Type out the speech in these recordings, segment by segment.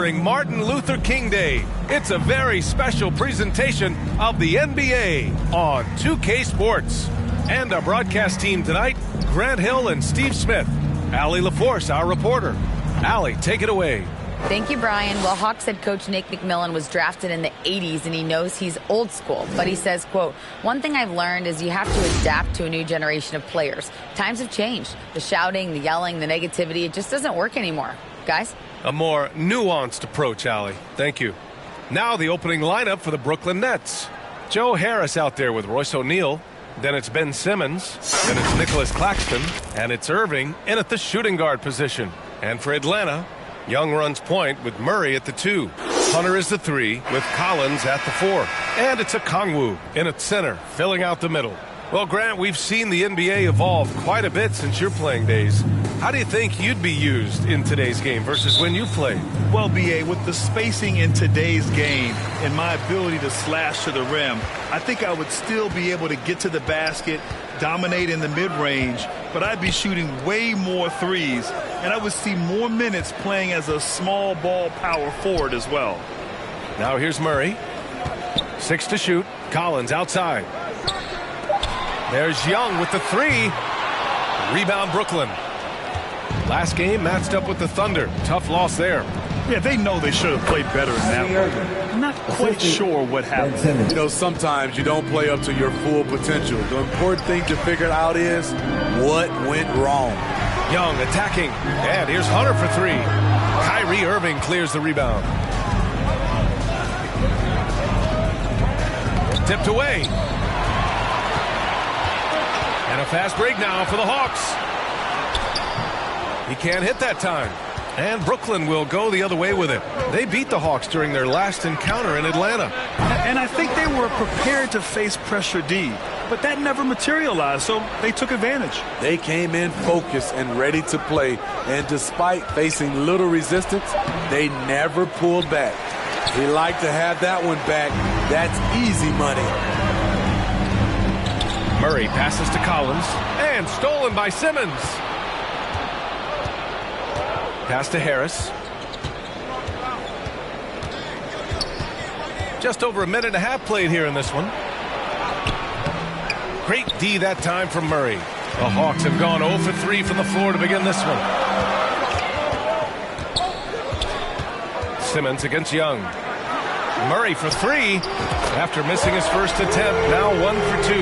honoring Martin Luther King Day. It's a very special presentation of the NBA on 2K Sports. And our broadcast team tonight, Grant Hill and Steve Smith. Allie LaForce, our reporter. Allie, take it away. Thank you, Brian. Well, Hawks head coach Nick McMillan was drafted in the 80s, and he knows he's old school. But he says, quote, "One thing I've learned is you have to adapt to a new generation of players. Times have changed. The shouting, the yelling, the negativity, it just doesn't work anymore." Guys? A more nuanced approach, Allie. Thank you. Now the opening lineup for the Brooklyn Nets. Joe Harris out there with Royce O'Neal. Then it's Ben Simmons. Then it's Nicholas Claxton. And it's Irving in at the shooting guard position. And for Atlanta, Young runs point with Murray at the 2. Hunter is the 3 with Collins at the 4. And it's a Okongwu in at center, filling out the middle. Well, Grant, we've seen the NBA evolve quite a bit since your playing days. How do you think you'd be used in today's game versus when you played? Well, B.A., with the spacing in today's game and my ability to slash to the rim, I think I would still be able to get to the basket, dominate in the mid-range, but I'd be shooting way more threes, and I would see more minutes playing as a small ball power forward as well. Now here's Murray. 6 to shoot. Collins outside. There's Young with the 3. Rebound Brooklyn. Last game matched up with the Thunder. Tough loss there. Yeah, they know they should have played better in that one. I'm not quite sure what happened. You know, sometimes you don't play up to your full potential. The important thing to figure out is what went wrong. Young attacking. And here's Hunter for 3. Kyrie Irving clears the rebound. Tipped away. And a fast break now for the Hawks. He can't hit that time. And Brooklyn will go the other way with it. They beat the Hawks during their last encounter in Atlanta. And I think they were prepared to face pressure D, but that never materialized, so they took advantage. They came in focused and ready to play, and despite facing little resistance, they never pulled back. We like to have that one back. That's easy money. Murray passes to Collins, and stolen by Simmons. Pass to Harris. Just over a minute and a half played here in this one. Great D that time from Murray. The Hawks have gone 0 for 3 from the floor to begin this one. Simmons against Young. Murray for 3 after missing his first attempt. Now 1 for 2.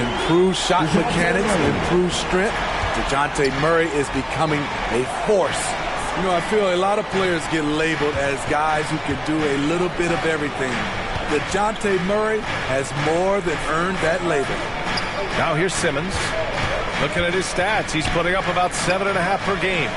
Improved shot mechanics, improved strength. DeJounte Murray is becoming a force. You know, I feel a lot of players get labeled as guys who can do a little bit of everything. DeJounte Murray has more than earned that label. Now here's Simmons. Looking at his stats, he's putting up about 7.5 per game.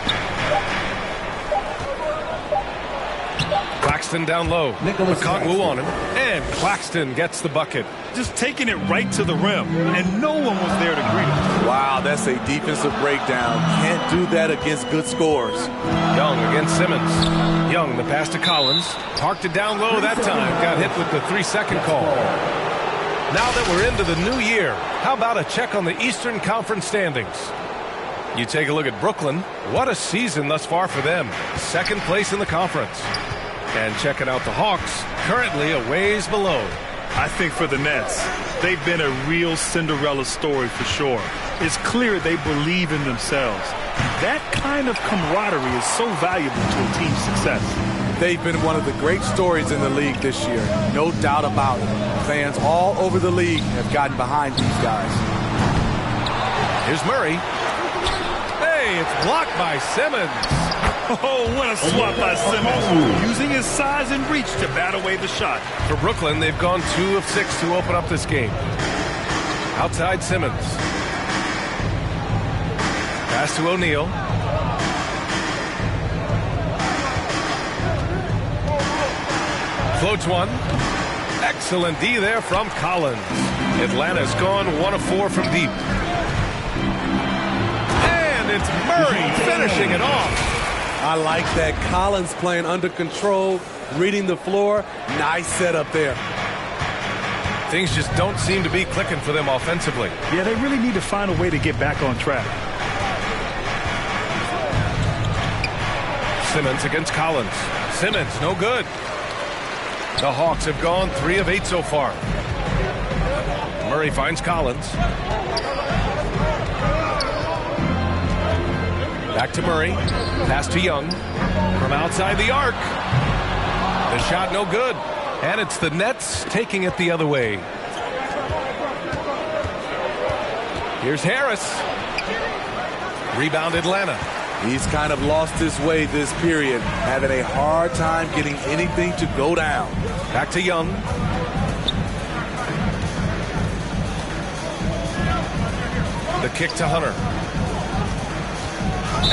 Claxton down low. Okongwu on him. And Claxton gets the bucket. Just taking it right to the rim, and no one was there to greet him. Wow, that's a defensive breakdown. Can't do that against good scores. Young against Simmons. Young, the pass to Collins. Parked it down low that time. Got hit with the 3-second call. Now that we're into the new year, how about a check on the Eastern Conference standings? You take a look at Brooklyn. What a season thus far for them. 2nd place in the conference. And checking out the Hawks, currently a ways below. I think for the Nets, they've been a real Cinderella story for sure. It's clear they believe in themselves. That kind of camaraderie is so valuable to a team's success. They've been one of the great stories in the league this year. No doubt about it. Fans all over the league have gotten behind these guys. Here's Murray. Hey, it's blocked by Simmons. Oh, what a swat by Simmons. Using his size and reach to bat away the shot. For Brooklyn, they've gone 2 of 6 to open up this game. Outside Simmons. Pass to O'Neal. Floats one. Excellent D there from Collins. Atlanta's gone 1 of 4 from deep. And it's Murray finishing it off. I like that. Collins playing under control, reading the floor. Nice setup there. Things just don't seem to be clicking for them offensively. Yeah, they really need to find a way to get back on track. Simmons against Collins. Simmons, no good. The Hawks have gone 3 of 8 so far. Murray finds Collins. Back to Murray. Pass to Young. From outside the arc. The shot no good. And it's the Nets taking it the other way. Here's Harris. Rebound Atlanta. He's kind of lost his way this period, having a hard time getting anything to go down. Back to Young. The kick to Hunter.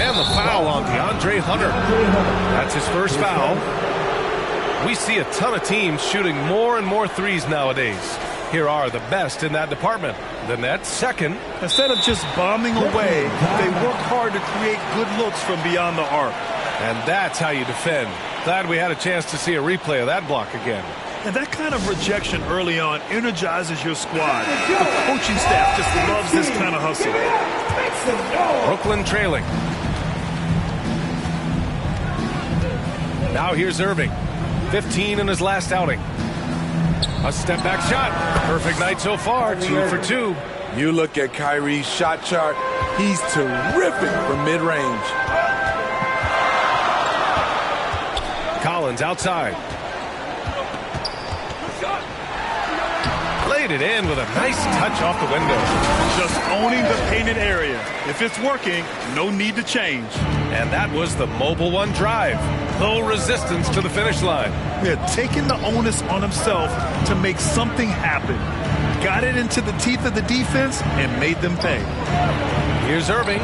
And the foul on DeAndre Hunter. That's his first foul. We see a ton of teams shooting more and more threes nowadays. Here are the best in that department. The Nets second. Instead of just bombing away, they work hard to create good looks from beyond the arc. And that's how you defend. Glad we had a chance to see a replay of that block again. And that kind of rejection early on energizes your squad. The coaching staff just loves this kind of hustle. Brooklyn trailing. Now here's Irving. 15 in his last outing. A step back shot. Perfect night so far. 2 for 2. You look at Kyrie's shot chart. He's terrific from mid-range. Collins outside. Laid it in with a nice touch off the window. Just owning the painted area. If it's working, no need to change. And that was the Mobile One drive. No resistance to the finish line. Yeah, taking the onus on himself to make something happen. Got it into the teeth of the defense and made them pay. Here's Irving.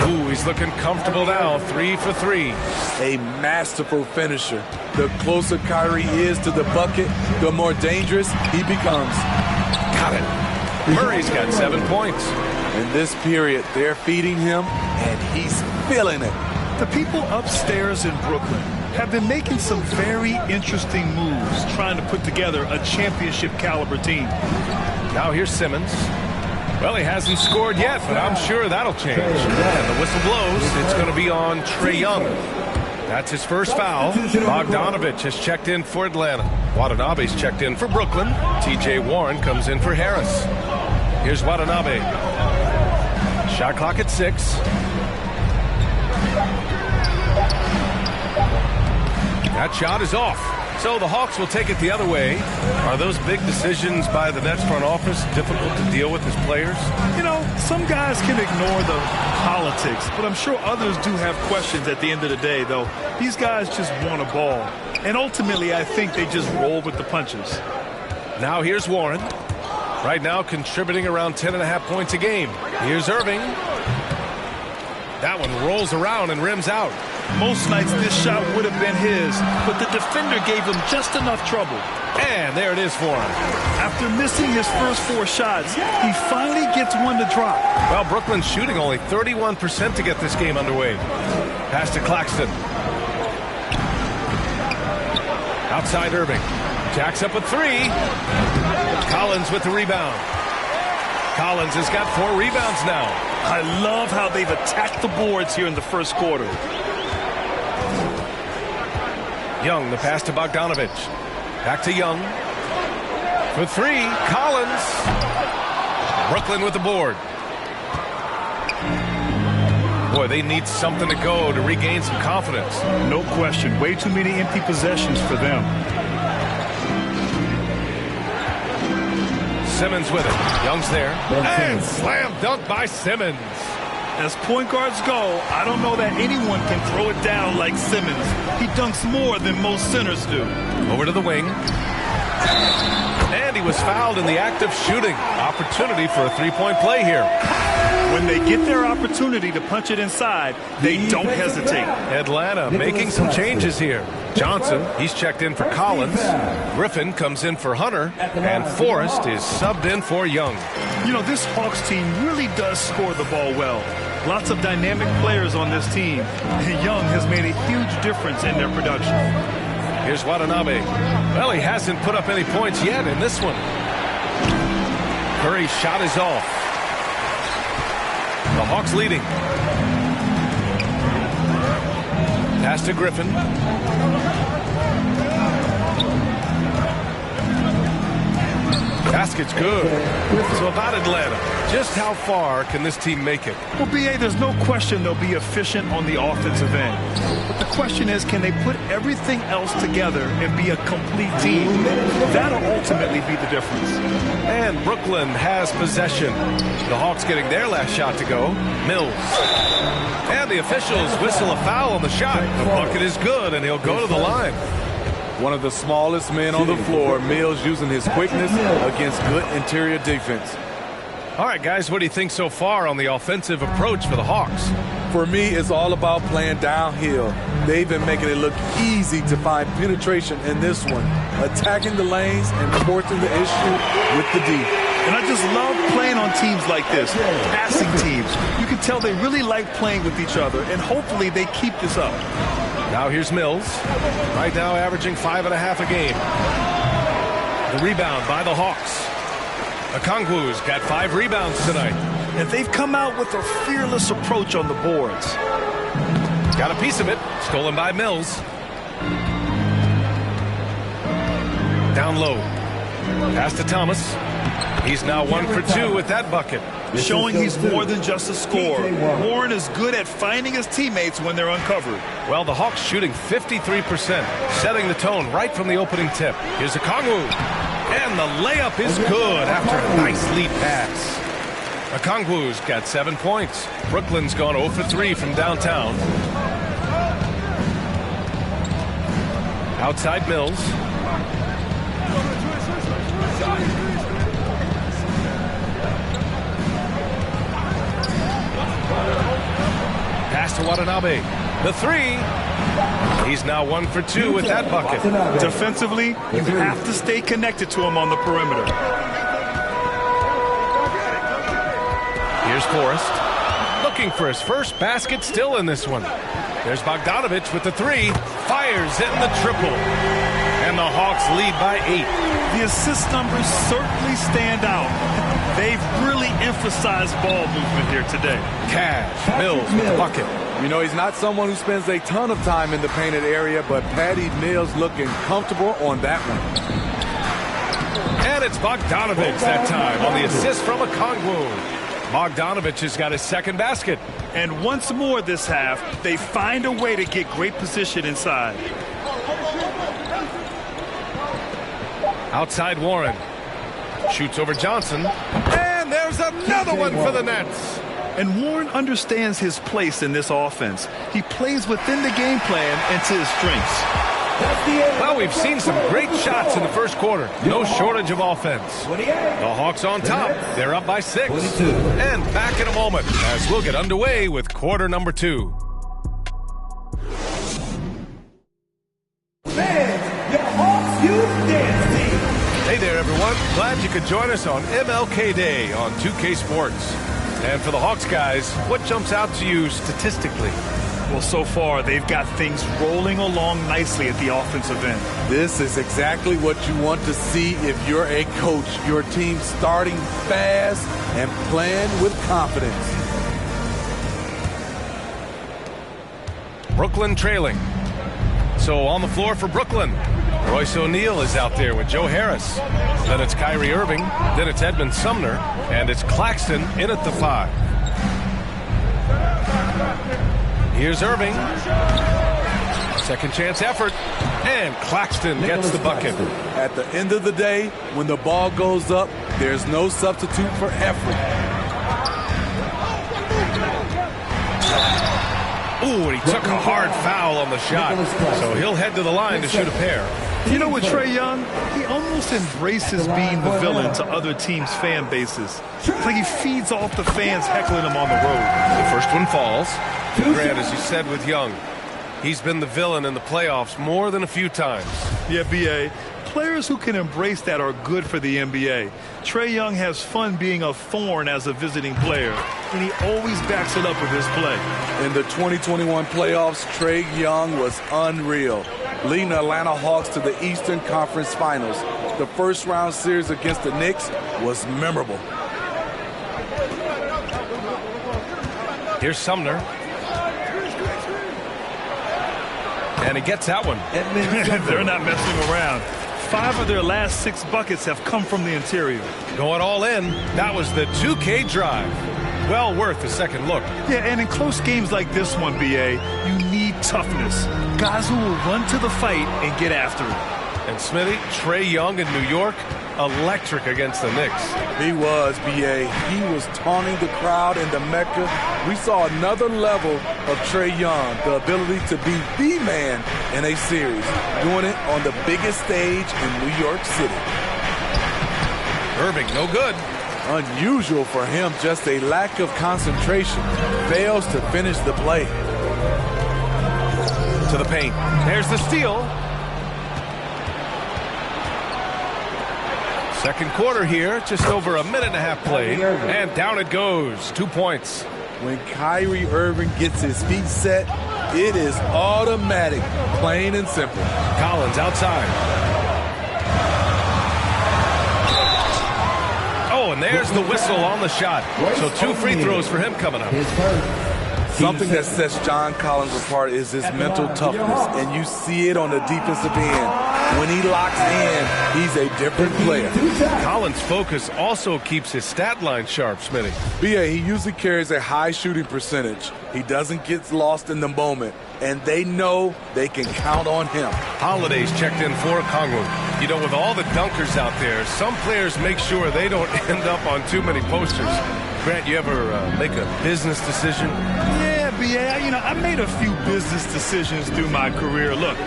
Ooh, he's looking comfortable now. 3 for 3. A masterful finisher. The closer Kyrie is to the bucket, the more dangerous he becomes. Got it. Murray's got 7 points. In this period, they're feeding him, and he's feeling it. The people upstairs in Brooklyn have been making some very interesting moves, trying to put together a championship caliber team. Now here's Simmons. Well, he hasn't scored yet, but I'm sure that'll change. And the whistle blows. It's going to be on Trae Young. That's his first foul. Bogdanovich has checked in for Atlanta. Watanabe's checked in for Brooklyn. T.J. Warren comes in for Harris. Here's Watanabe. Shot clock at 6. That shot is off. So the Hawks will take it the other way. Are those big decisions by the Nets front office difficult to deal with as players? You know, some guys can ignore the politics, but I'm sure others do have questions at the end of the day, though. These guys just want a ball. And ultimately, I think they just roll with the punches. Now here's Warren. Right now contributing around 10.5 points a game. Here's Irving. That one rolls around and rims out. Most nights this shot would have been his, but the defender gave him just enough trouble. And there it is for him. After missing his first 4 shots, he finally gets one to drop. Well, Brooklyn's shooting only 31% to get this game underway. Pass to Claxton. Outside Irving. Jacks up a 3. Collins with the rebound. Collins has got 4 rebounds now. I love how they've attacked the boards here in the first quarter. Young, the pass to Bogdanovich. Back to Young. For 3, Collins. Brooklyn with the board. Boy, they need something to go to regain some confidence. No question. Way too many empty possessions for them. Simmons with it. Young's there. And slam dunk by Simmons. As point guards go, I don't know that anyone can throw it down like Simmons. He dunks more than most centers do. Over to the wing. And he was fouled in the act of shooting. Opportunity for a 3-point play here. When they get their opportunity to punch it inside, they don't hesitate. Atlanta making some changes here. Johnson, he's checked in for Collins. Griffin comes in for Hunter. And Forrest is subbed in for Young. You know, this Hawks team really does score the ball well. Lots of dynamic players on this team. Young has made a huge difference in their production. Here's Watanabe. Well, he hasn't put up any points yet in this one. Curry's shot is off. The Hawks leading. Pass to Griffin. basket's good. So about Atlanta, just how far can this team make it? Well, B.A., there's no question they'll be efficient on the offensive end. But the question is, can they put everything else together and be a complete team? That'll ultimately be the difference. And Brooklyn has possession. The Hawks getting their last shot to go. Mills. And the officials whistle a foul on the shot. The bucket is good, and he'll go to the line. One of the smallest men on the floor, Mills, using his quickness against good interior defense. All right, guys, what do you think so far on the offensive approach for the Hawks? For me, it's all about playing downhill. They've been making it look easy to find penetration in this one, attacking the lanes and forcing the issue with the D. And I just love playing on teams like this, passing teams. You can tell they really like playing with each other, and hopefully they keep this up. Now here's Mills, right now averaging 5.5 a game. The rebound by the Hawks. Okongwu's got 5 rebounds tonight. And they've come out with a fearless approach on the boards. Got a piece of it, stolen by Mills. Down low. Pass to Thomas. He's now 1 for 2 with that bucket. Showing he's more than just a scorer. Warren is good at finding his teammates when they're uncovered. Well, the Hawks shooting 53%, setting the tone right from the opening tip. Here's Okongwu. And the layup is good after a nice lead pass. Okongwu's got 7 points. Brooklyn's gone 0 for 3 from downtown. Outside Mills. Pass to Watanabe. The 3. He's now 1 for 2 with that bucket. Defensively, you have to stay connected to him on the perimeter. Here's Forrest. Looking for his first basket, still in this one. There's Bogdanovich with the 3. Fires in the triple. And the Hawks lead by 8. The assist numbers certainly stand out. They've really emphasized ball movement here today. Cash, Mills with the bucket. You know, he's not someone who spends a ton of time in the painted area, but Patty Mills looking comfortable on that one. And it's Bogdanovich that time on the assist from Okongwu. Bogdanovich has got his second basket. And once more this half, they find a way to get great position inside. Outside Warren. Shoots over Johnson. And there's another one for the Nets. And Warren understands his place in this offense. He plays within the game plan and to his strengths. Well, we've seen some great shots in the first quarter. No shortage of offense. The Hawks on top. They're up by 6. And back in a moment as we'll get underway with quarter number 2. Hey there, everyone. Glad you could join us on MLK Day on 2K Sports. And for the Hawks guys, what jumps out to you statistically? Well, so far, they've got things rolling along nicely at the offensive end. This is exactly what you want to see if you're a coach. Your team starting fast and playing with confidence. Brooklyn trailing. So on the floor for Brooklyn, Royce O'Neal is out there with Joe Harris. Then it's Kyrie Irving. Then it's Edmund Sumner. And it's Claxton in at the 5. Here's Irving. Second chance effort. And Claxton gets the bucket. At the end of the day, when the ball goes up, there's no substitute for effort. Ooh, and he took a hard foul on the shot. So he'll head to the line to shoot a pair. You know, with Trae Young, he almost embraces being the villain to other teams' fan bases. It's like he feeds off the fans heckling him on the road. The first one falls. Grant, as you said with Young, he's been the villain in the playoffs more than a few times. Yeah, B.A., players who can embrace that are good for the NBA. Trae Young has fun being a thorn as a visiting player, and he always backs it up with his play. In the 2021 playoffs, Trae Young was unreal, leading the Atlanta Hawks to the Eastern Conference Finals. The first round series against the Knicks was memorable. Here's Sumner. And he gets that one. They're not messing around. 5 of their last 6 buckets have come from the interior. Going all in. That was the 2K drive. Well worth a second look. Yeah, and in close games like this one, B.A., you need toughness. Guys who will run to the fight and get after it. And Smitty, Trae Young in New York, electric against the Knicks. He was, B.A. He was taunting the crowd in the Mecca. We saw another level of Trae Young, the ability to be the man in a series, doing it on the biggest stage in New York City. Irving, no good. Unusual for him, just a lack of concentration. Fails to finish the play. To the paint. There's the steal. Second quarter here, just over a minute and a half played. And down it goes. 2 points. When Kyrie Irving gets his feet set, it is automatic, plain and simple. Collins outside. Oh, and there's the whistle on the shot. So 2 free throws for him coming up. Something that sets John Collins apart is his mental toughness, and you see it on the defensive end. When he locks in, he's a different player. Collins' focus also keeps his stat line sharp, Smitty. B.A., he usually carries a high shooting percentage. He doesn't get lost in the moment, and they know they can count on him. Holiday's checked in for Kongwu. You know, with all the dunkers out there, some players make sure they don't end up on too many posters. Grant, you ever make a business decision? Yeah, B.A., I made a few business decisions through my career. Look,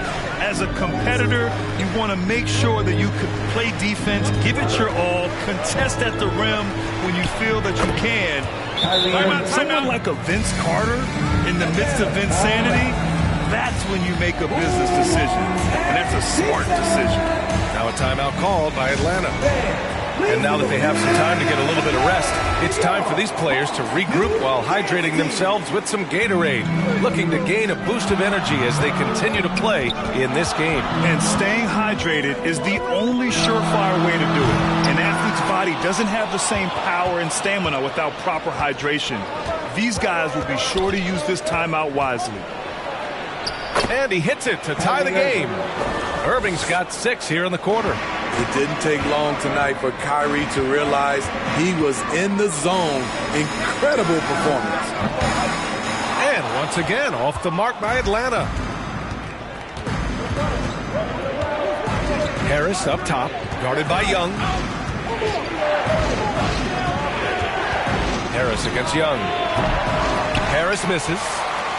as a competitor, you want to make sure that you can play defense, give it your all, contest at the rim when you feel that you can. Someone like a Vince Carter in the midst of insanity, that's when you make a business decision. And that's a smart decision. Now a timeout called by Atlanta. And now that they have some time to get a little bit of rest, it's time for these players to regroup while hydrating themselves with some Gatorade, looking to gain a boost of energy as they continue to play in this game. And staying hydrated is the only surefire way to do it. An athlete's body doesn't have the same power and stamina without proper hydration. These guys will be sure to use this timeout wisely. And he hits it to tie the game. Irving's got 6 here in the quarter. It didn't take long tonight for Kyrie to realize he was in the zone. Incredible performance. And once again, off the mark by Atlanta. Harris up top, guarded by Young. Harris against Young. Harris misses.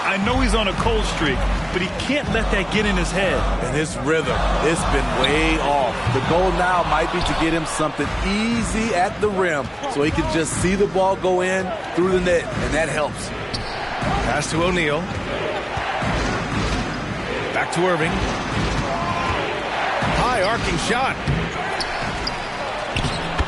I know he's on a cold streak, but he can't let that get in his head. And his rhythm, it's been way off. The goal now might be to get him something easy at the rim so he can just see the ball go in through the net, and that helps. Pass to O'Neal. Back to Irving. High arcing shot.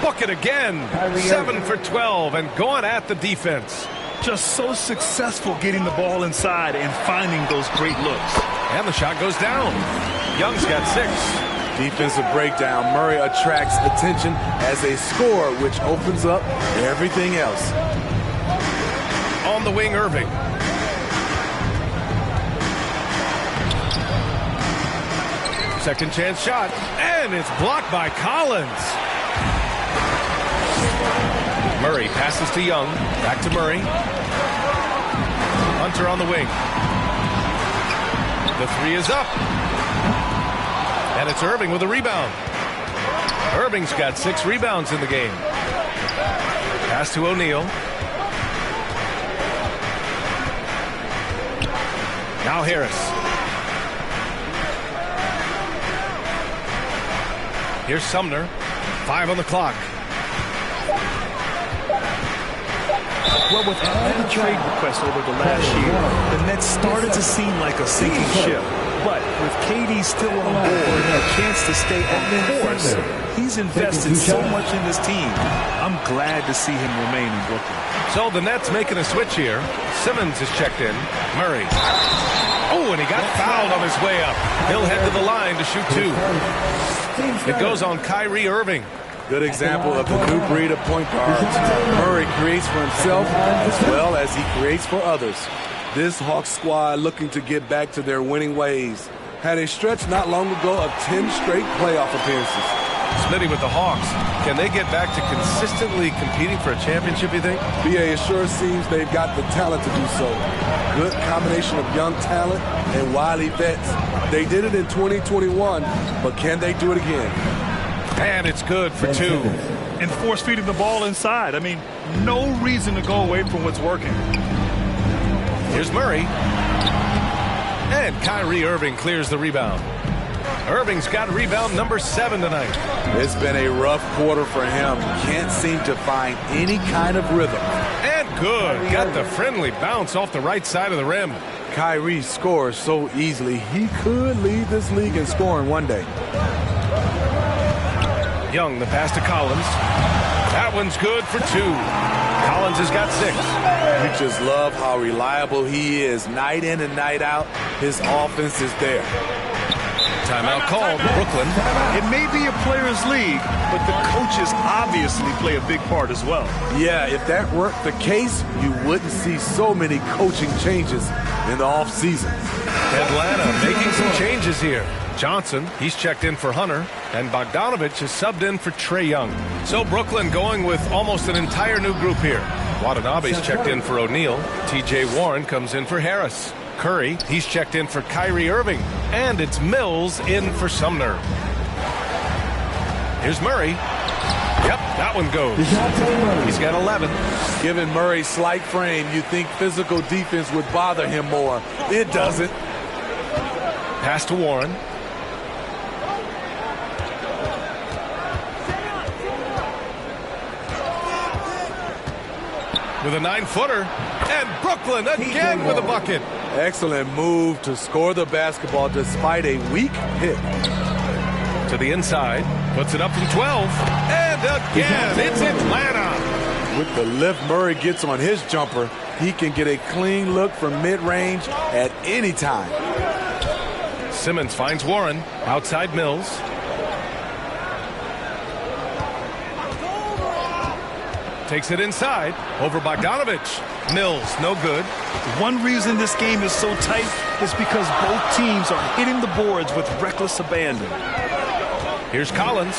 Bucket again. 7 for 12 and going at the defense. Just so successful getting the ball inside and finding those great looks. And the shot goes down. Young's got 6. Defensive breakdown. Murray attracts attention as a scorer, which opens up everything else. On the wing, Irving. Second chance shot. And it's blocked by Collins. Murray passes to Young. Back to Murray. Hunter on the wing. The 3 is up. And it's Irving with a rebound. Irving's got 6 rebounds in the game. Pass to O'Neal. Now Harris. Here's Sumner. 5 on the clock. Well, with Atlanta trade requests over the last year, the Nets started to seem like a sinking ship. But with KD still on board and a chance to stay on course, he's invested so much in this team. I'm glad to see him remain in Brooklyn. So the Nets making a switch here. Simmons is checked in. Murray. Oh, and he got fouled on his way up. He'll head to the line to shoot 2. It goes on Kyrie Irving. Good example of the new breed of point guards. Murray creates for himself as well as he creates for others. This Hawks squad looking to get back to their winning ways. had a stretch not long ago of 10 straight playoff appearances. Smitty with the Hawks. Can they get back to consistently competing for a championship, you think? BA, it sure seems they've got the talent to do so. Good combination of young talent and wily vets. They did it in 2021, but can they do it again? And it's good for 2. And force feeding the ball inside. I mean, no reason to go away from what's working. Here's Murray. And Kyrie Irving clears the rebound. Irving's got rebound number 7 tonight. It's been a rough quarter for him. Can't seem to find any kind of rhythm. And good. Got the friendly bounce off the right side of the rim. Kyrie scores so easily. He could lead this league in scoring one day. Young, the pass to Collins. That one's good for 2. Collins has got 6. You just love how reliable he is. Night in and night out, his offense is there. Timeout called, Brooklyn. It may be a players' league, but the coaches obviously play a big part as well. Yeah, if that weren't the case, you wouldn't see so many coaching changes in the offseason. Atlanta making some changes here. Johnson, he's checked in for Hunter, and Bogdanovich is subbed in for Trae Young. So Brooklyn going with almost an entire new group here. Watanabe's checked in for O'Neal. T.J. Warren comes in for Harris. Curry, he's checked in for Kyrie Irving. And it's Mills in for Sumner. Here's Murray. Yep, that one goes. He's got 11. Given Murray's slight frame, you think physical defense would bother him more. It doesn't. Pass to Warren. With a 9-footer. And Brooklyn again with a bucket. Excellent move to score the basketball despite a weak hit. To the inside. Puts it up from 12. And again, it's Atlanta. With the lift Murray gets on his jumper, he can get a clean look from mid-range at any time. Simmons finds Warren. Outside Mills. Takes it inside. Over Bogdanovich. Mills, no good. One reason this game is so tight is because both teams are hitting the boards with reckless abandon. Here's Collins.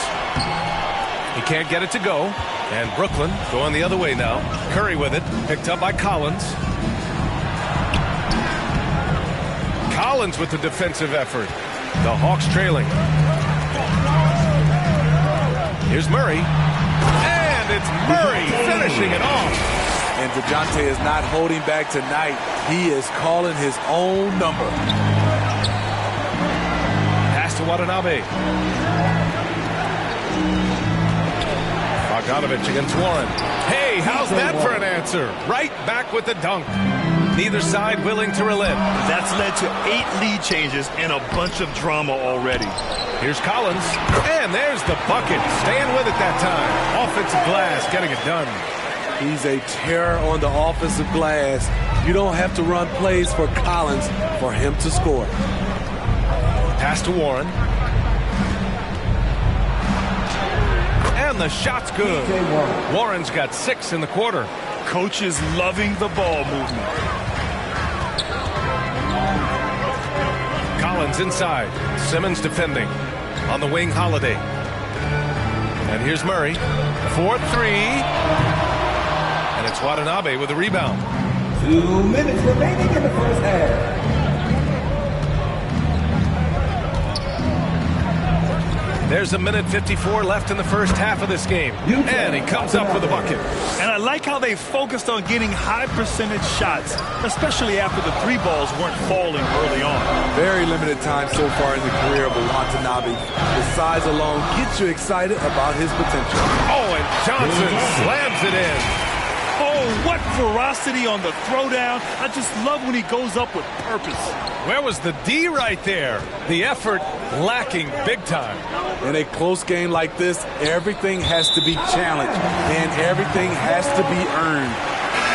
He can't get it to go. And Brooklyn going the other way now. Curry with it. Picked up by Collins. Collins with the defensive effort. The Hawks trailing. Here's Murray. And it's Murray finishing it off. And DeJounte is not holding back tonight. He is calling his own number. Pass to Watanabe. Bogdanovich against Warren. Hey, how's that for an answer? Right back with the dunk. Neither side willing to relent. That's led to 8 lead changes and a bunch of drama already. Here's Collins. And there's the bucket. Staying with it that time. Offensive glass, getting it done. He's a terror on the offensive glass. You don't have to run plays for Collins for him to score. Pass to Warren. And the shot's good. Warren's got 6 in the quarter. Coach is loving the ball movement. Collins inside. Simmons defending. On the wing, Holiday. And here's Murray. 4-3. And it's Watanabe with a rebound. 2 minutes remaining in the first half. There's 1:54 left in the first half of this game. And he comes up with a bucket. And I like how they focused on getting high percentage shots, especially after the 3 balls weren't falling early on. Very limited time so far in the career of Watanabe. The size alone gets you excited about his potential. Oh, and Johnson slams it in. Oh, what ferocity on the throwdown. I just love when he goes up with purpose. Where was the D right there? The effort lacking big time. In a close game like this, everything has to be challenged and everything has to be earned.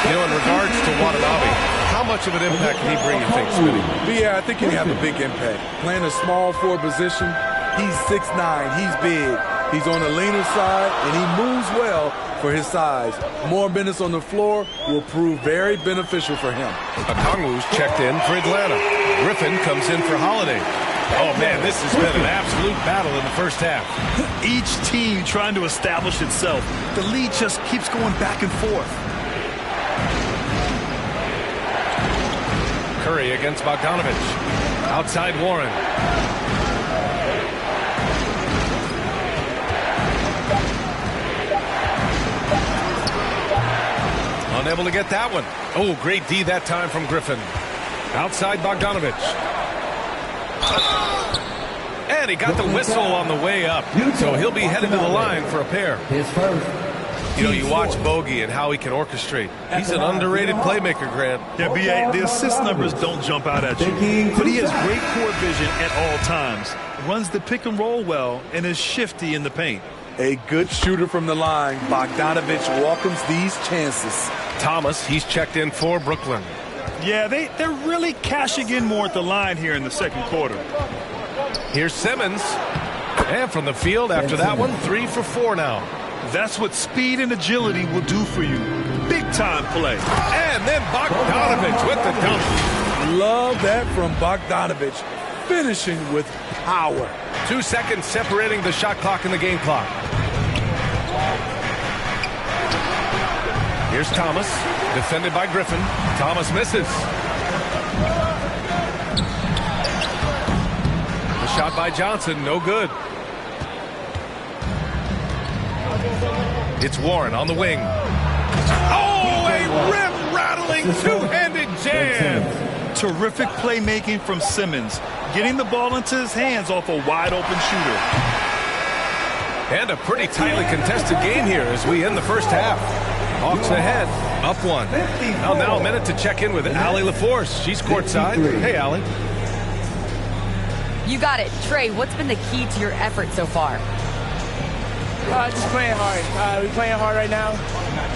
You know, in regards to Watanabe, how much of an impact can he bring, you think, Smitty? But yeah, I think he can have a big impact. Playing a small forward position, he's 6'9", he's big. He's on the leaner side, and he moves well for his size. More minutes on the floor will prove very beneficial for him. Okongwu's checked in for Atlanta. Griffin comes in for Holiday. Oh, man, this has been an absolute battle in the first half. Each team trying to establish itself. The lead just keeps going back and forth. Curry against Bogdanovich. Outside Warren. Unable to get that one. Oh, great D that time from Griffin. Outside Bogdanovich. And he got the whistle on the way up. So he'll be headed to the line for a pair. His first. You know, you watch Bogey and how he can orchestrate. He's an underrated playmaker, Grant. Yeah, B.A., the assist numbers don't jump out at you. But he has great court vision at all times. Runs the pick and roll well and is shifty in the paint. A good shooter from the line. Bogdanovich welcomes these chances. Thomas, he's checked in for Brooklyn. Yeah, they're really cashing in more at the line here in the second quarter. Here's Simmons. And from the field after that one, 3 for 4 now. That's what speed and agility will do for you. Big-time play. And then Bogdanovich with the dunk. Love that from Bogdanovich. Finishing with power. 2 seconds separating the shot clock and the game clock. Here's Thomas, defended by Griffin. Thomas misses. The shot by Johnson, no good. It's Warren on the wing. Oh, a rim-rattling two-handed jam. Terrific playmaking from Simmons. Getting the ball into his hands off a wide-open shooter. And a pretty tightly contested game here as we end the first half. Hawks ahead, up 1. Now a minute to check in with Allie LaForce. She's courtside. Hey, Allie. You got it. Trey, what's been the key to your effort so far? Just playing hard. We're playing hard right now.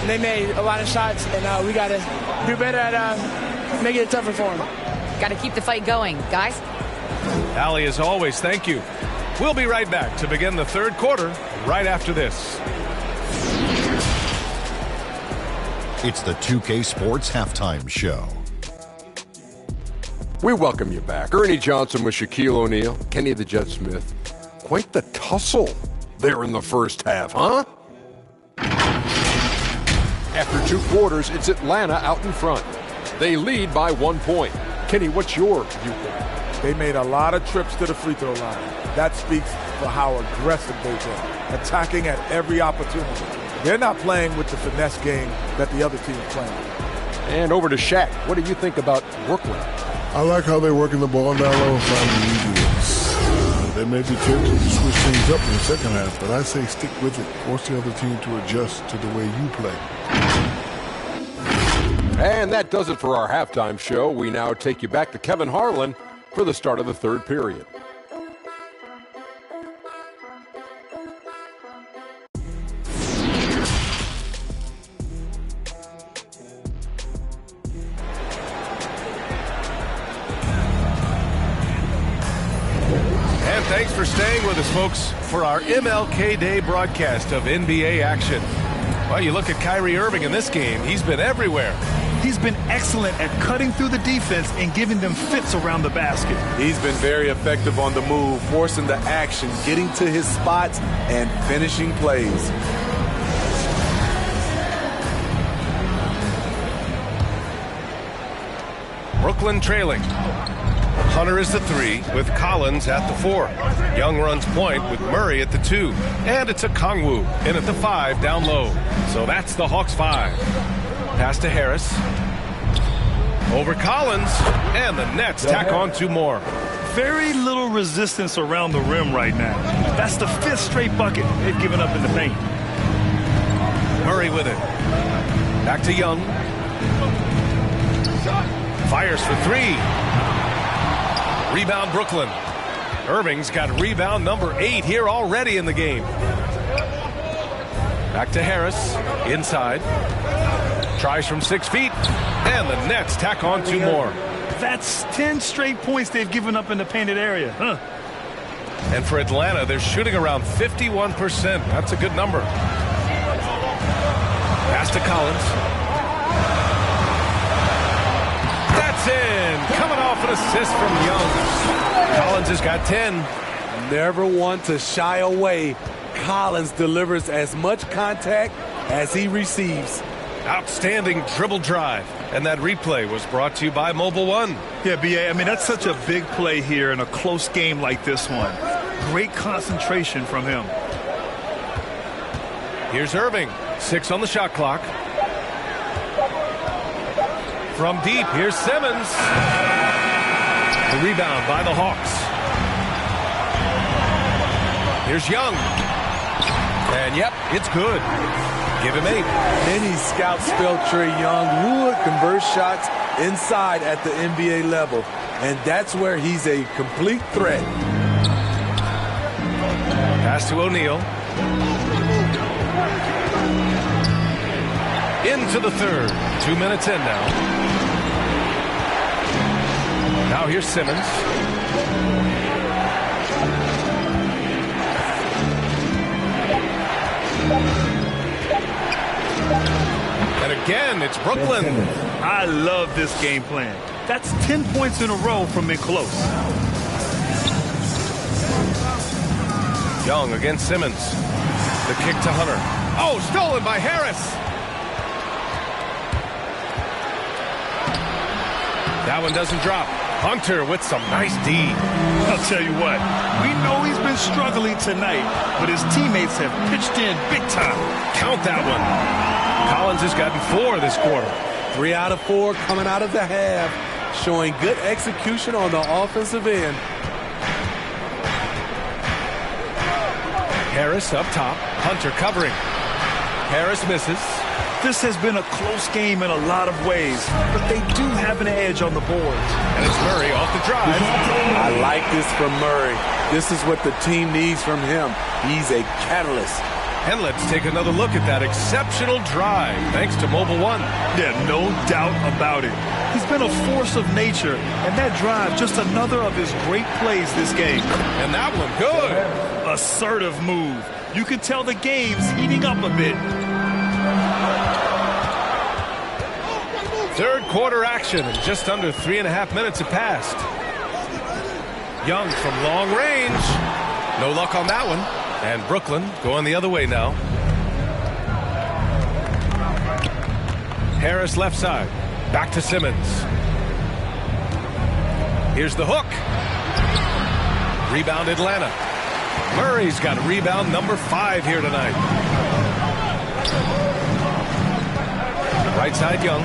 They made a lot of shots, and we got to do better at making it tougher for them. Got to keep the fight going, guys. Allie, as always, thank you. We'll be right back to begin the third quarter right after this. It's the 2K Sports Halftime Show. We welcome you back. Ernie Johnson with Shaquille O'Neal, Kenny the Jet Smith. Quite the tussle there in the first half, huh? After 2 quarters, it's Atlanta out in front. They lead by 1 point. Kenny, what's your viewpoint? They made a lot of trips to the free throw line. That speaks for how aggressive they've been, attacking at every opportunity. They're not playing with the finesse game that the other team is playing. And over to Shaq. What do you think about Brooklyn? I like how they're working the ball down low and finding the easy looks. They may be tempted to switch things up in the second half, but I say stick with it. Force the other team to adjust to the way you play. And that does it for our halftime show. We now take you back to Kevin Harlan for the start of the third period. Thanks for staying with us, folks, for our MLK Day broadcast of NBA action. Well, you look at Kyrie Irving in this game. He's been everywhere. He's been excellent at cutting through the defense and giving them fits around the basket. He's been very effective on the move, forcing the action, getting to his spots, and finishing plays. Brooklyn trailing. Hunter is the 3 with Collins at the 4. Young runs point with Murray at the 2. And it's a Kongwu in at the 5 down low. So that's the Hawks 5. Pass to Harris. Over Collins. And the Nets tack on 2 more. Very little resistance around the rim right now. That's the 5th straight bucket they've given up in the paint. Murray with it. Back to Young. Fires for 3. Rebound Brooklyn. Irving's got rebound number 8 here already in the game. Back to Harris. Inside. Tries from 6 feet. And the Nets tack on 2 more. That's 10 straight points they've given up in the painted area. And for Atlanta, they're shooting around 51%. That's a good number. Pass to Collins. That's in. Coming off half an assist from Young. Collins has got 10. Never one to shy away. Collins delivers as much contact as he receives. Outstanding dribble drive. And that replay was brought to you by Mobile One. Yeah, B.A., I mean, that's such a big play here in a close game like this one. Great concentration from him. Here's Irving. 6 on the shot clock. From deep, here's Simmons. The rebound by the Hawks. Here's Young. And yep, it's good. Give him 8. Many scouts felt Trae Young would convert shots inside at the NBA level. And that's where he's a complete threat. Pass to O'Neal. Into the third. 2 minutes in now. Now here's Simmons. And again, it's Brooklyn. I love this game plan. That's 10 points in a row from in close. Young against Simmons. The kick to Hunter. Oh, stolen by Harris. That one doesn't drop. Hunter with some nice D. I'll tell you what, we know he's been struggling tonight, but his teammates have pitched in big time. Count that one. Collins has gotten 4 this quarter. 3 out of 4 coming out of the half, showing good execution on the offensive end. Harris up top. Hunter covering. Harris misses. This has been a close game in a lot of ways, but they do have an edge on the boards. And it's Murray off the drive. I like this from Murray. This is what the team needs from him. He's a catalyst. And let's take another look at that exceptional drive, thanks to Mobile One. Yeah, no doubt about it. He's been a force of nature, and that drive just another of his great plays this game. And that one, good. Assertive move. You can tell the game's heating up a bit. Third quarter action, and just under 3.5 minutes have passed. Young from long range. No luck on that one. And Brooklyn going the other way now. Harris left side. Back to Simmons. Here's the hook. Rebound Atlanta. Murray's got rebound number 5 here tonight. Right side Young.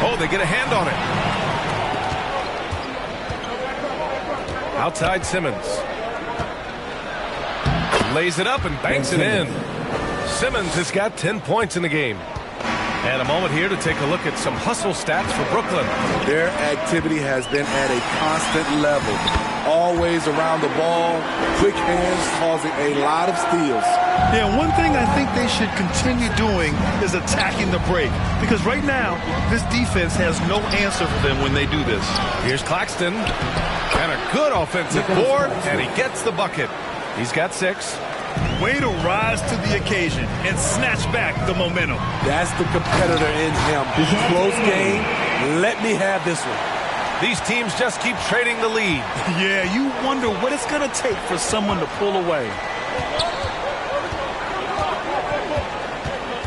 Oh, they get a hand on it. Outside Simmons. Lays it up and banks it in. Simmons has got 10 points in the game. And a moment here to take a look at some hustle stats for Brooklyn. Their activity has been at a constant level. Always around the ball, quick hands causing a lot of steals. Yeah, one thing I think they should continue doing is attacking the break. Because right now, this defense has no answer for them when they do this. Here's Claxton. And a good offensive board, and he gets the bucket. He's got 6. Way to rise to the occasion and snatch back the momentum. That's the competitor in him. Close game. Let me have this one. These teams just keep trading the lead. Yeah, you wonder what it's going to take for someone to pull away.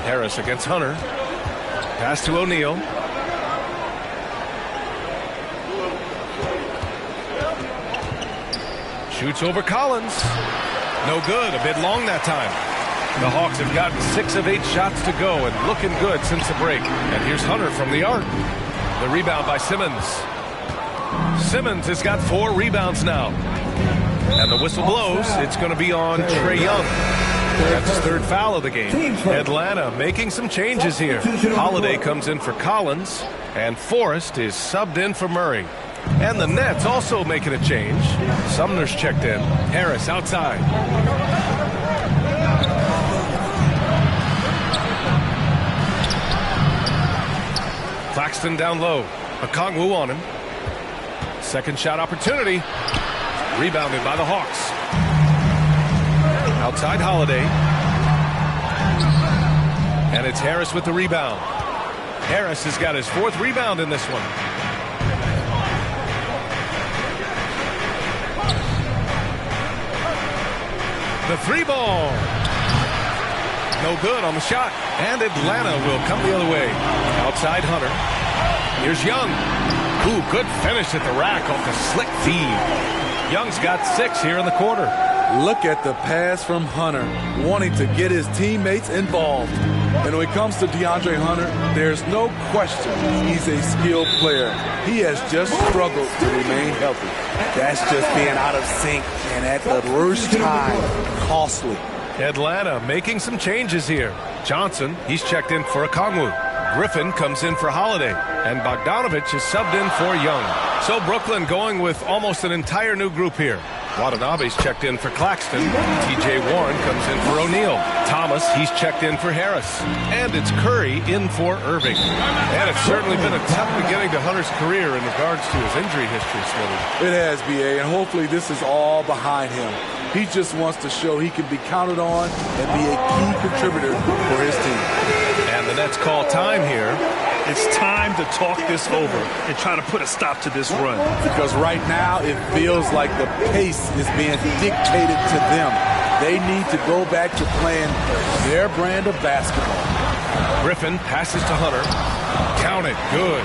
Harris against Hunter. Pass to O'Neal. Shoots over Collins. No good. A bit long that time. The Hawks have gotten 6 of 8 shots to go and looking good since the break. And here's Hunter from the arc. The rebound by Simmons. Simmons has got 4 rebounds now. And the whistle blows. It's going to be on Trae Young. That's his 3rd foul of the game. Atlanta making some changes here. Holiday comes in for Collins. And Forrest is subbed in for Murray. And the Nets also making a change. Sumner's checked in. Harris outside. Claxton down low. Okongwu on him. Second shot opportunity. Rebounded by the Hawks. Outside Holiday. And it's Harris with the rebound. Harris has got his 4th rebound in this one. The three ball. No good on the shot. And Atlanta will come the other way. Outside Hunter. Here's Young. Ooh, good finish at the rack off the slick feed. Young's got 6 here in the quarter. Look at the pass from Hunter, wanting to get his teammates involved. And when it comes to DeAndre Hunter, there's no question he's a skilled player. He has just struggled to remain healthy. That's just being out of sync and at the worst time, costly. Atlanta making some changes here. Johnson, he's checked in for Okongwu. Griffin comes in for Holiday. And Bogdanovich is subbed in for Young. So Brooklyn going with almost an entire new group here. Watanabe's checked in for Claxton. T.J. Warren comes in for O'Neal. Thomas, he's checked in for Harris. And it's Curry in for Irving. And it's certainly been a tough beginning to Hunter's career in regards to his injury history, Smitty. It has, B.A., and hopefully this is all behind him. He just wants to show he can be counted on and be a key contributor for his team. And the Nets call time here. It's time to talk this over and try to put a stop to this run. Because right now it feels like the pace is being dictated to them. They need to go back to playing their brand of basketball. Griffin passes to Hunter. Count it. Good.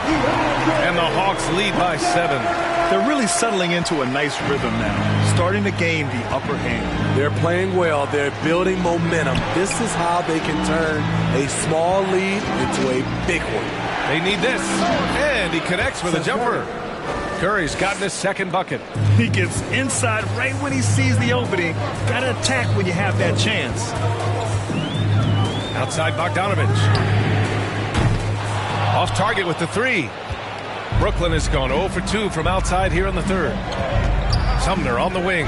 And the Hawks lead by 7. They're really settling into a nice rhythm now, starting to gain the upper hand. They're playing well. They're building momentum. This is how they can turn a small lead into a big one. They need this. And he connects with a jumper. Curry's gotten his second bucket. He gets inside right when he sees the opening. Got to attack when you have that chance. Outside Bogdanovich. Off target with the 3. Brooklyn has gone 0 for 2 from outside here in the third. Sumner on the wing.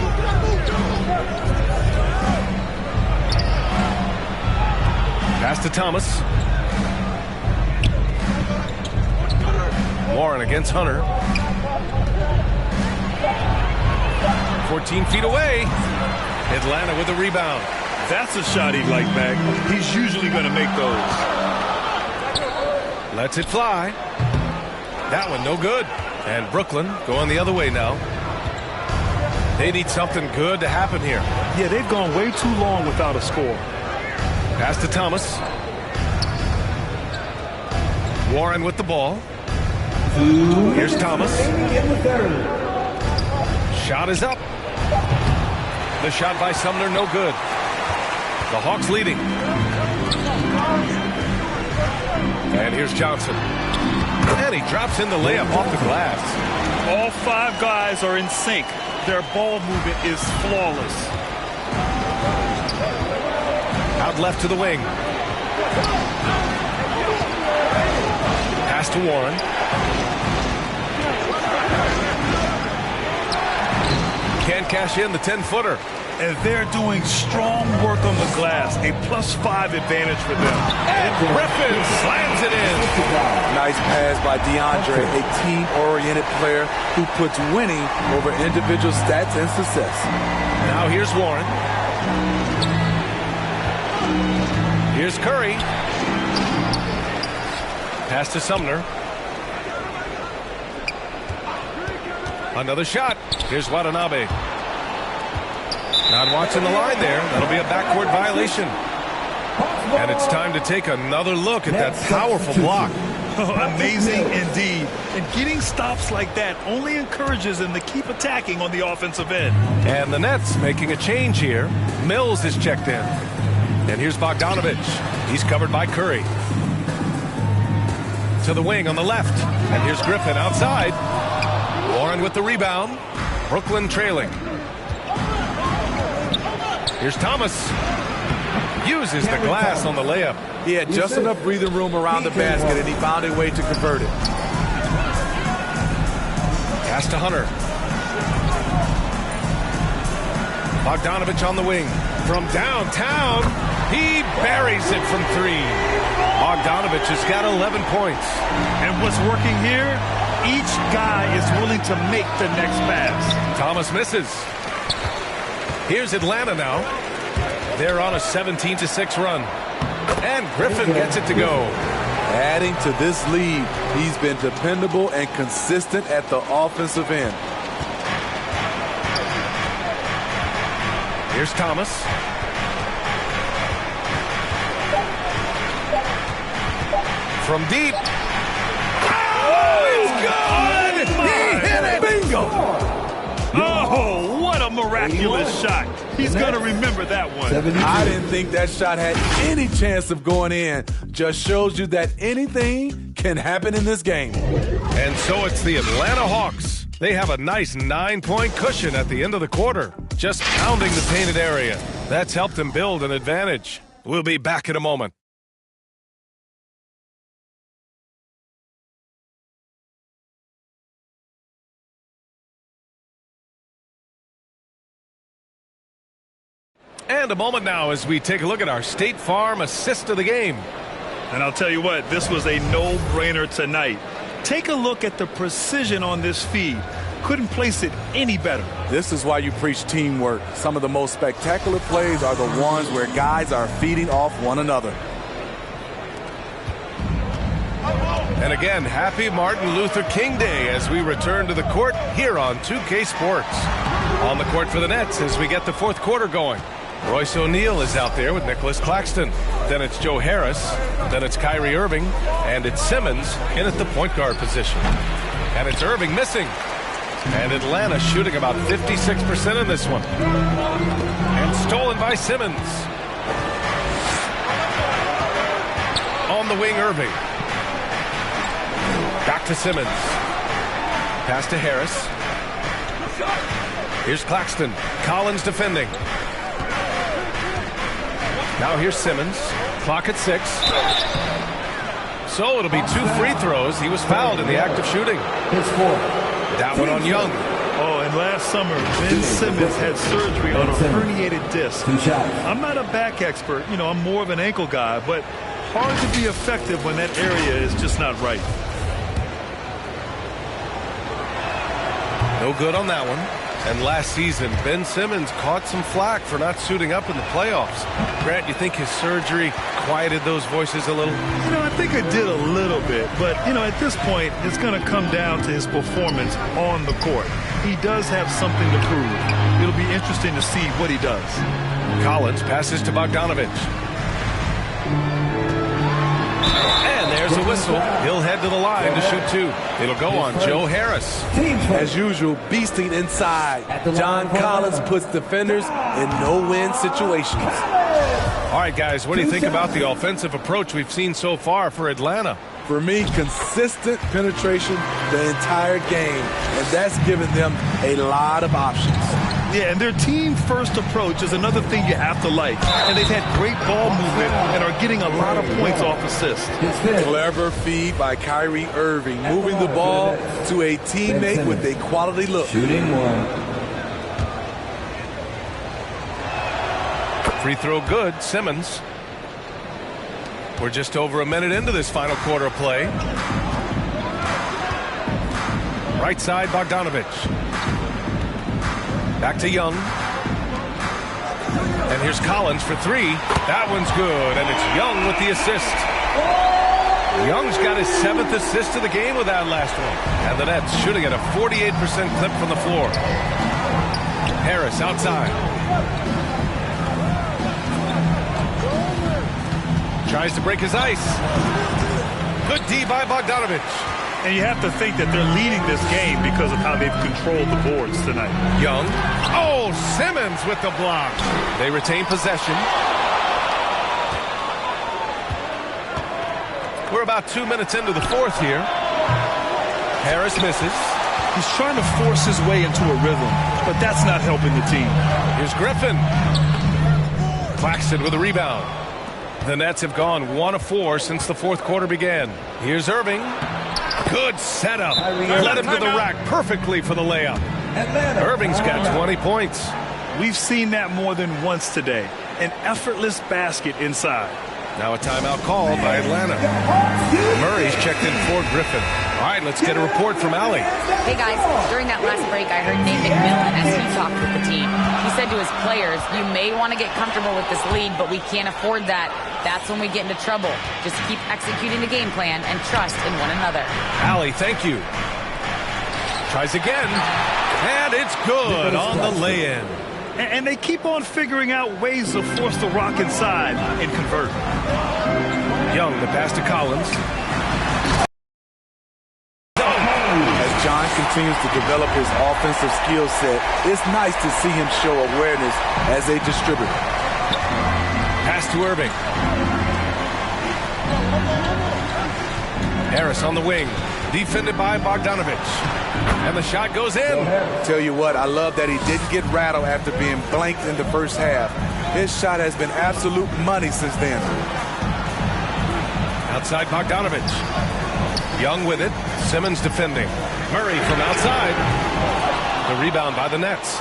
Pass to Thomas. Warren against Hunter. 14 feet away. Atlanta with a rebound. That's a shot he'd like back. He's usually going to make those. Lets it fly. That one no good. And Brooklyn going the other way now. They need something good to happen here. Yeah, they've gone way too long without a score. Pass to Thomas. Warren with the ball. Here's Thomas. Shot is up. The shot by Sumner, no good. The Hawks leading. And here's Johnson. And he drops in the layup off the glass. All 5 guys are in sync. Their ball movement is flawless. Out left to the wing. Pass to Warren. Can't cash in the 10-footer. And they're doing strong work on the glass. A +5 advantage for them. And Griffin slams it in. Nice pass by DeAndre, a team-oriented player who puts winning over individual stats and success. Now here's Warren. Here's Curry. Pass to Sumner. Another shot. Here's Watanabe. Not watching the line there. That'll be a backcourt violation. And it's time to take another look at that powerful block. Oh, amazing indeed. And getting stops like that only encourages them to keep attacking on the offensive end. And the Nets making a change here. Mills is checked in. And here's Bogdanovich. He's covered by Curry. To the wing on the left. And here's Griffin outside. Warren with the rebound. Brooklyn trailing. Here's Thomas. Uses the glass on the layup. He had just enough breathing room around the basket, and he found a way to convert it. Pass to Hunter. Bogdanovich on the wing. From downtown, he buries it from 3. Bogdanovich has got 11 points. And what's working here? Each guy is willing to make the next pass. Thomas misses. Here's Atlanta now. They're on a 17-6 run. And Griffin gets it to go. Adding to this lead, he's been dependable and consistent at the offensive end. Here's Thomas. From deep. Oh, it's good! He hit it! Bingo! Oh, what a miraculous shot. He's going to remember that one. I didn't think that shot had any chance of going in. Just shows you that anything can happen in this game. And so it's the Atlanta Hawks. They have a nice 9-point cushion at the end of the quarter, just pounding the painted area. That's helped them build an advantage. We'll be back in a moment. And a moment now as we take a look at our State Farm assist of the game. And I'll tell you what, this was a no-brainer tonight. Take a look at the precision on this feed. Couldn't place it any better. This is why you preach teamwork. Some of the most spectacular plays are the ones where guys are feeding off one another. And again, happy Martin Luther King Day as we return to the court here on 2K Sports. On the court for the Nets as we get the fourth quarter going. Royce O'Neal is out there with Nicholas Claxton. Then it's Joe Harris. Then it's Kyrie Irving. And it's Simmons in at the point guard position. And it's Irving missing. And Atlanta shooting about 56% in this one. And stolen by Simmons. On the wing, Irving. Back to Simmons. Pass to Harris. Here's Claxton. Collins defending. Now here's Simmons. Clock at 6. So it'll be 2 free throws. He was fouled in the act of shooting. That one on Young. Oh, and last summer, Ben Simmons had surgery on a herniated disc. I'm not a back expert. You know, I'm more of an ankle guy, but hard to be effective when that area is just not right. No good on that one. And last season, Ben Simmons caught some flack for not suiting up in the playoffs. Grant, you think his surgery quieted those voices a little? You know, I think it did a little bit. But, you know, at this point, it's going to come down to his performance on the court. He does have something to prove. It'll be interesting to see what he does. Collins passes to Bogdanovich. And there's a whistle. He'll head to the line to shoot 2. It'll go on Joe Harris. As usual, beasting inside. John Collins puts defenders in no-win situations. All right, guys, what do you think about the offensive approach we've seen so far for Atlanta? For me, consistent penetration the entire game, and that's given them a lot of options. Yeah, and their team-first approach is another thing you have to like. And they've had great ball movement and are getting a lot of points off assists. Clever feed by Kyrie Irving, moving the ball to a teammate with a quality look. Shooting 1. Free throw good, Simmons. We're just over a minute into this final quarter of play. Right side, Bogdanovich. Back to Young. And here's Collins for 3. That one's good, and it's Young with the assist. Young's got his 7th assist of the game with that last one. And the Nets shooting at a 48% clip from the floor. Harris outside. Tries to break his ice. Good D by Bogdanovich. And you have to think that they're leading this game because of how they've controlled the boards tonight. Young. Oh, Simmons with the block. They retain possession. We're about 2 minutes into the fourth here. Harris misses. He's trying to force his way into a rhythm, but that's not helping the team. Here's Griffin. Claxton with a rebound. The Nets have gone 1 of 4 since the fourth quarter began. Here's Irving. Good setup. Led him to the rack perfectly for the layup. Irving's got 20 points. We've seen that more than once today. An effortless basket inside. Now a timeout called by Atlanta. Murray's checked in for Griffin. All right, let's get a report from Allie. Hey, guys. During that last break, I heard Nate McMillan as he talked with the team. He said to his players, you may want to get comfortable with this lead, but we can't afford that. That's when we get into trouble. Just keep executing the game plan and trust in one another. Allie, thank you. Tries again. And it's good on the lay-in. And they keep on figuring out ways to force the rock inside and convert. Young, the pass to Collins. As John continues to develop his offensive skill set, it's nice to see him show awareness as a distributor. Pass to Irving. Harris on the wing, defended by Bogdanovich. And the shot goes in. Tell you what, I love that he didn't get rattled after being blanked in the first half. His shot has been absolute money since then. Outside Bogdanovich. Young with it. Simmons defending. Murray from outside. The rebound by the Nets.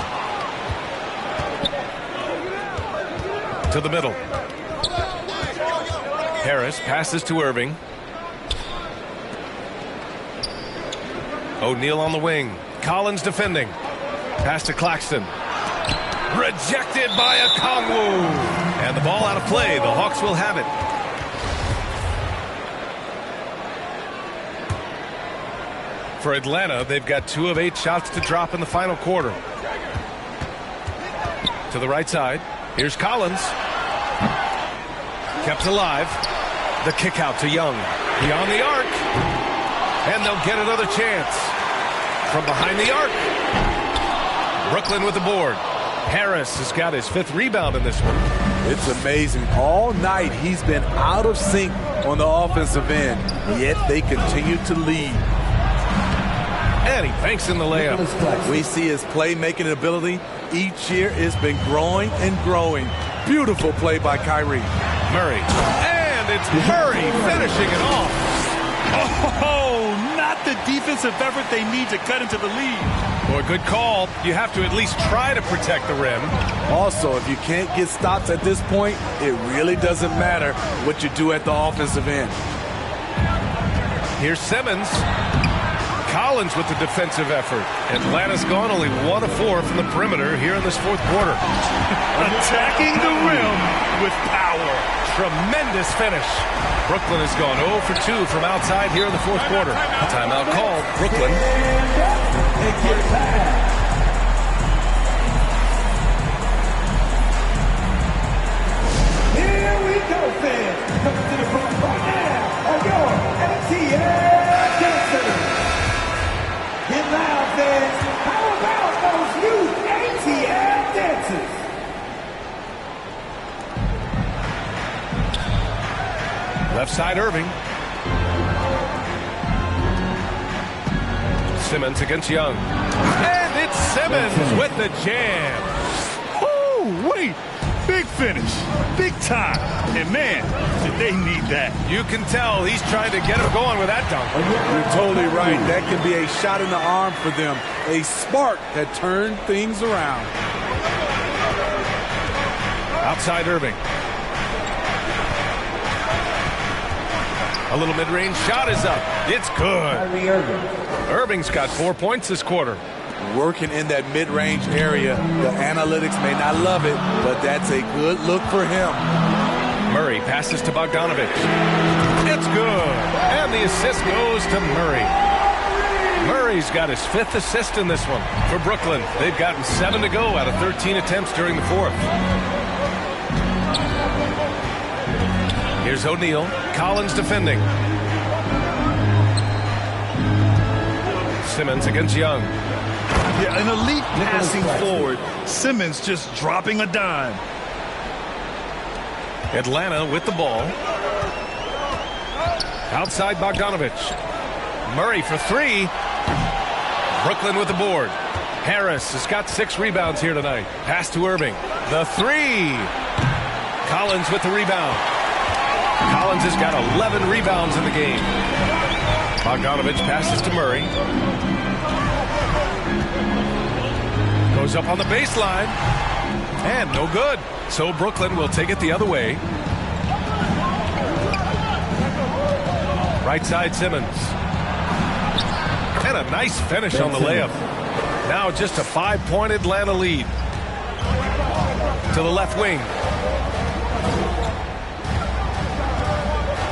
To the middle. Harris passes to Irving. O'Neal on the wing. Collins defending. Pass to Claxton. Rejected by Okongwu. And the ball out of play. The Hawks will have it. For Atlanta, they've got 2 of 8 shots to drop in the final quarter. To the right side. Here's Collins. Kept alive. The kick out to Young. Beyond the arc. And they'll get another chance. From behind the arc. Brooklyn with the board. Harris has got his 5th rebound in this one. It's amazing. All night he's been out of sync on the offensive end, yet they continue to lead. And he banks in the layup. We see his playmaking ability each year has been growing and growing. Beautiful play by Kyrie. Murray. And it's Murray finishing it off. Oh, not the defensive effort they need to cut into the lead. Boy, good call. You have to at least try to protect the rim. Also, if you can't get stops at this point, it really doesn't matter what you do at the offensive end. Here's Simmons. Collins with the defensive effort. Atlanta's gone only 1 of 4 from the perimeter here in this 4th quarter. Attacking the rim with power. Tremendous finish. Brooklyn has gone 0 for 2 from outside here in the 4th quarter. Timeout called. Brooklyn. Here we go, fans. Coming to the front right now are your ATL dancers. Get loud, fans. How about those new ATL dancers? Left side, Irving. Simmons against Young. And it's Simmons with the jam. Oh, wait. Big finish. Big time. And, man, did they need that. You can tell he's trying to get him going with that dunk. You're totally right. That can be a shot in the arm for them. A spark that turned things around. Outside Irving. A little mid-range shot is up. It's good. Irving's got 4 points this quarter. Working in that mid-range area. The analytics may not love it, but that's a good look for him. Murray passes to Bogdanovich. It's good. And the assist goes to Murray. Murray's got his 5th assist in this one. For Brooklyn, they've gotten 7 to go out of 13 attempts during the 4th. Here's O'Neal. Collins defending. Simmons against Young. Yeah, an elite passing forward. Simmons just dropping a dime. Atlanta with the ball. Outside Bogdanovich. Murray for 3. Brooklyn with the board. Harris has got 6 rebounds here tonight. Pass to Irving. The 3. Collins with the rebound. Collins has got 11 rebounds in the game. Bogdanovich passes to Murray. Goes up on the baseline. And no good. So Brooklyn will take it the other way. Right side Simmons. And a nice finish on the layup. Now just a 5-point Atlanta lead. To the left wing.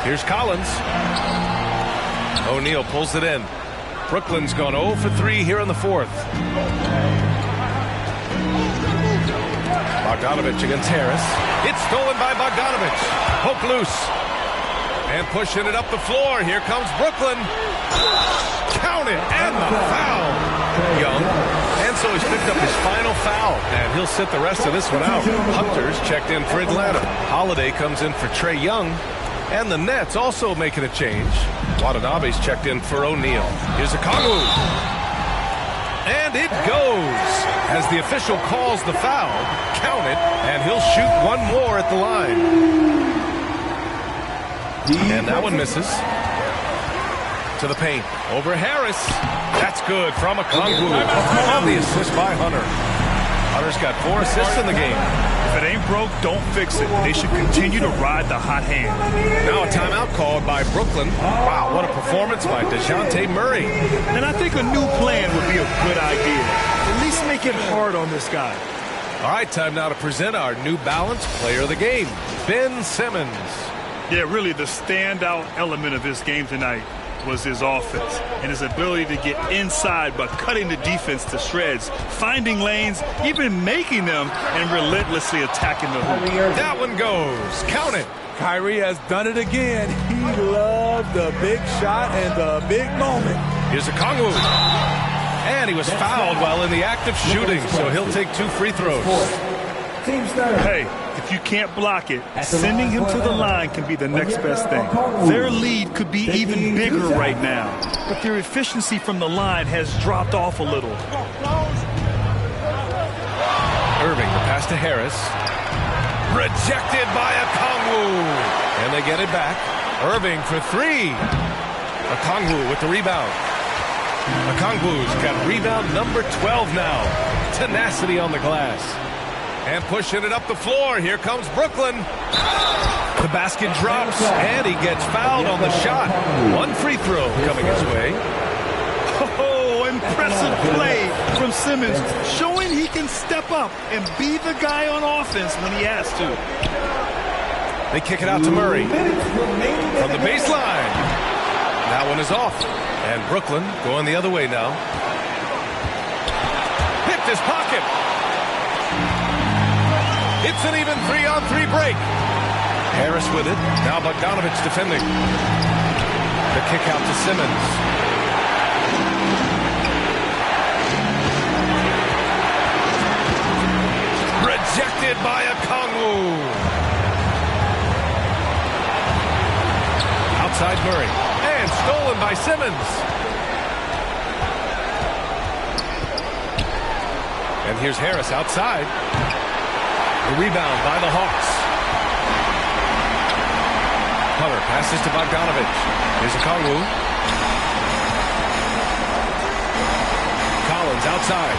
Here's Collins. O'Neal pulls it in. Brooklyn's gone 0 for 3 here in the 4th. Bogdanovich against Harris. It's stolen by Bogdanovich. Poke loose. And pushing it up the floor. Here comes Brooklyn. Count it. And the foul. Young. And so he's picked up his final foul. And he'll sit the rest of this one out. Hunter's checked in for Atlanta. Holiday comes in for Trae Young. And the Nets also making a change. Watanabe's checked in for O'Neal. Here's a Kongwu. And it goes. As the official calls the foul, count it, and he'll shoot one more at the line. And that one misses. To the paint. Over Harris. That's good from a Kongwu. On the assist by Hunter. Hunter's got 4 assists in the game. If it ain't broke, don't fix it. They should continue to ride the hot hand. Now a timeout called by Brooklyn. Wow, what a performance by DeJounte Murray. And I think a new plan would be a good idea. At least make it hard on this guy. All right, time now to present our New Balance player of the game, Ben Simmons. Yeah, really the standout element of his game tonight was his offense and his ability to get inside by cutting the defense to shreds, finding lanes, even making them, and relentlessly attacking the hoop. That one goes. Count it. Kyrie has done it again. He loved the big shot and the big moment. Here's a Kongwu. And he was fouled while in the act of shooting, so he'll take 2 free throws. Hey, if you can't block it, sending him to the line can be the next best thing. Their lead could be even bigger right now, but their efficiency from the line has dropped off a little. Irving, the pass to Harris. Rejected by a Kongwu. And they get it back. Irving for 3. A Kongwu with the rebound. A Kongwu's got rebound number 12 now. Tenacity on the glass. And pushing it up the floor. Here comes Brooklyn. The basket drops, and he gets fouled on the shot. 1 free throw coming his way. Oh, impressive play from Simmons, showing he can step up and be the guy on offense when he has to. They kick it out to Murray. From the baseline. That one is off. And Brooklyn going the other way now. Picked his pocket. It's an even 3-on-3 break. Harris with it. Now Bogdanovich defending. The kick out to Simmons. Rejected by a Kongwu. Outside Murray. And stolen by Simmons. And here's Harris outside. The rebound by the Hawks. Hunter passes to Bogdanovich. Here's a Kongwu. Collins outside.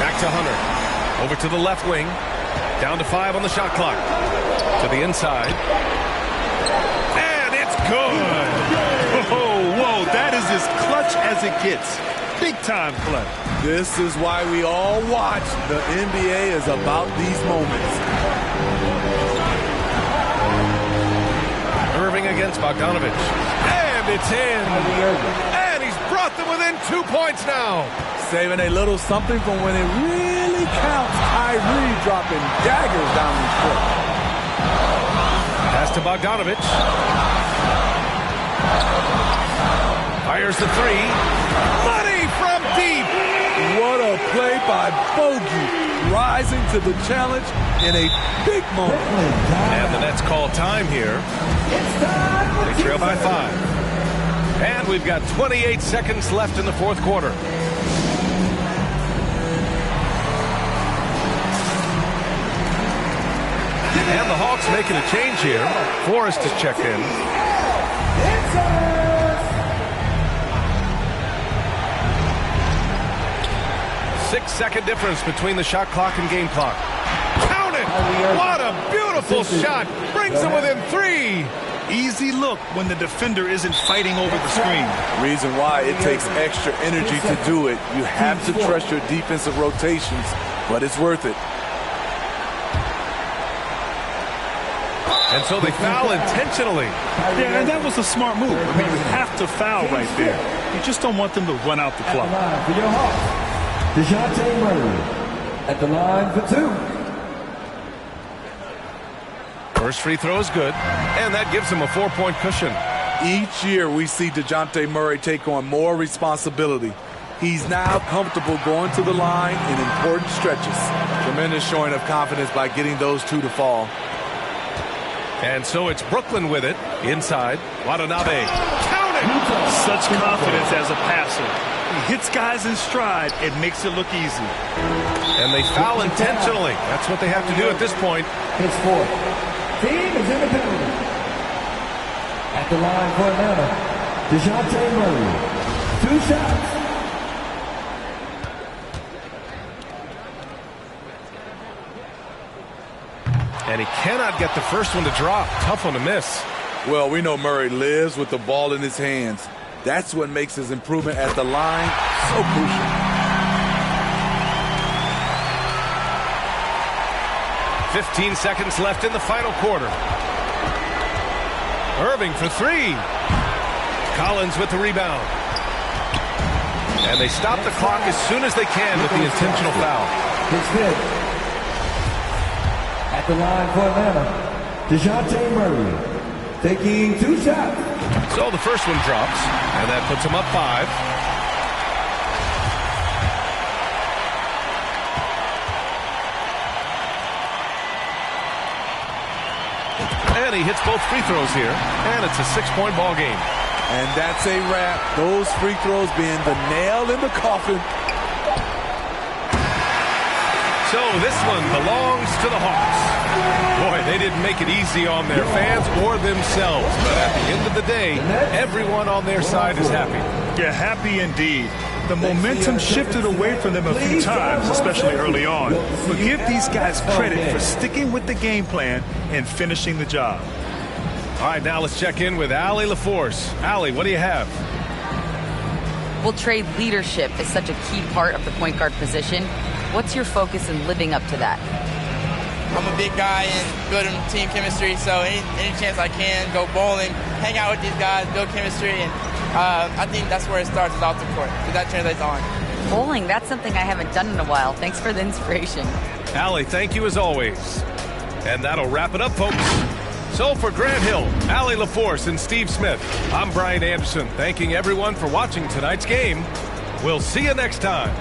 Back to Hunter. Over to the left wing. Down to 5 on the shot clock. To the inside. And it's good. Whoa, that is as clutch as it gets. Big time play. This is why we all watch. The NBA is about these moments. Irving against Bogdanovich. And it's in. And he's brought them within 2 points now. Saving a little something from when it really counts. Kyrie dropping daggers down the court. Pass to Bogdanovich. Fires the 3. Money from deep. What a play by Bogey. Rising to the challenge in a big moment. And the Nets call time here. They trail by 5. And we've got 28 seconds left in the 4th quarter. And the Hawks making a change here. Forrest is checked in. 6-second difference between the shot clock and game clock. Count it! What a beautiful shot! Brings them within 3. Easy look when the defender isn't fighting over the screen. Reason why it takes extra energy to do it. You have to trust your defensive rotations, but it's worth it. And so they foul intentionally. Yeah, and that was a smart move. I mean, you have to foul right there. You just don't want them to run out the clock. DeJounte Murray at the line for 2. First free throw is good, and that gives him a 4-point cushion. Each year we see DeJounte Murray take on more responsibility. He's now comfortable going to the line in important stretches. Tremendous showing of confidence by getting those 2 to fall. And so it's Brooklyn with it. Inside, Watanabe. Count it! Such confidence as a passer. He hits guys in stride. It makes it look easy. And they foul intentionally. That's what they have to do at this point. His 4th. Team is in the penalty. At the line for Atlanta, DeJounte Murray. 2 shots. And he cannot get the first one to drop. Tough one to miss. Well, we know Murray lives with the ball in his hands. That's what makes his improvement at the line so crucial. 15 seconds left in the final quarter. Irving for 3. Collins with the rebound. And they stop the clock as soon as they can with the intentional foul. His 5th. At the line for Atlanta, DeJounte Murray taking 2 shots. So the first one drops, and that puts him up 5. And he hits both free throws here, and it's a 6-point ball game. And that's a wrap. Those free throws being the nail in the coffin. So this one belongs to the Hawks. Boy, they didn't make it easy on their fans or themselves. But at the end of the day, everyone on their side is happy. Yeah, happy indeed. The momentum shifted away from them a few times, especially early on. But give these guys credit for sticking with the game plan and finishing the job. All right, now let's check in with Allie LaForce. Allie, what do you have? Well, Trey, leadership is such a key part of the point guard position. What's your focus in living up to that? I'm a big guy and building team chemistry, so any chance I can, go bowling, hang out with these guys, build chemistry, and I think that's where it starts, is off the court, because that translates on. Bowling, that's something I haven't done in a while. Thanks for the inspiration. Allie, thank you as always. And that'll wrap it up, folks. So for Grant Hill, Allie LaForce, and Steve Smith, I'm Brian Anderson, thanking everyone for watching tonight's game. We'll see you next time.